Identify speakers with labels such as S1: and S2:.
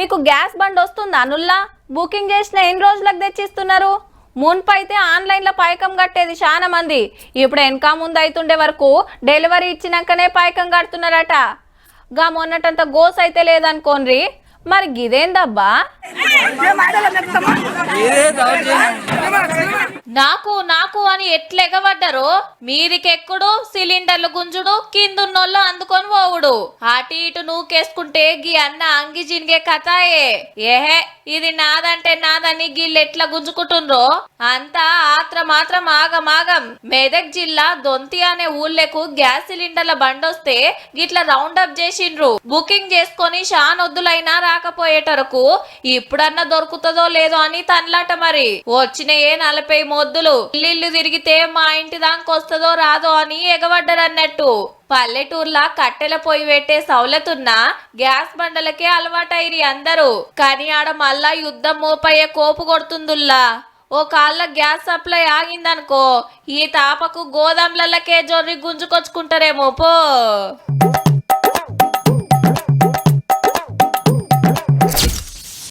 S1: మీకు gas bund వస్తుందా Nulla? Booking చేసిన ఎన్ని రోజులకు తెచ్చిస్తున్నారు? మున్పైతే ఆన్లైన్లో పైకం కట్టేది చాలా మంది. ఇప్పుడు వెనక ముందు అవుతుండే వరకు డెలివరీ ఇచ్చినాకనే పైకం కడుతున్నారట. గా మొన్నటంత గోస్ అయితే లేదనుకోండి. మరి గిదేందబ్బా? నాకు నాకు అని ఎట్లెగబడ్డారో మీరికెక్కుడు, సిలిండర్లు గుంజుడు, కిందున్నోళ్ళు అందుకొని పోవుడు, అటు ఇటు నూకేసుకుంటే గీ అన్న అంగి జినిగే కథాయే. ఏహే ఇది నాదంటే నాదని గిళ్ళు ఎట్లా గుంజుకుంటుండ్రో అంతా మాత్రం ఆగమాగం. మెదక్ జిల్లా దొంతి అనే ఊళ్ళకు గ్యాస్ సిలిండర్ల బండొస్తే గిట్లా రౌండ్ అప్ చేసిండ్రు. బుకింగ్ చేసుకొని షానొద్దులైనా రాకపోయేటరకు ఇప్పుడన్నా దొరుకుతుందో లేదో అని తన్లాట. మరి వచ్చినయే 40 మొద్దులు. ఇల్లు తిరిగితే మా ఇంటి దానికి వస్తుందో రాదో అని ఎగబడ్డరన్నట్టు. పల్లెటూర్లా కట్టెల పొయ్యి పెట్టే సౌలతున్నా గ్యాస్ బండలకే అలవాటైరి అందరూ. కానీ ఆడ మళ్ళా యుద్ధం మోపయ్యే కోపు కొడుతుందుల్లా. ఓ కాళ్ళ గ్యాస్ సప్లై ఆగిందనుకో ఈ తాపకు గోదాంలకే జొర్రి గుంజుకొచ్చుకుంటారేమో పో.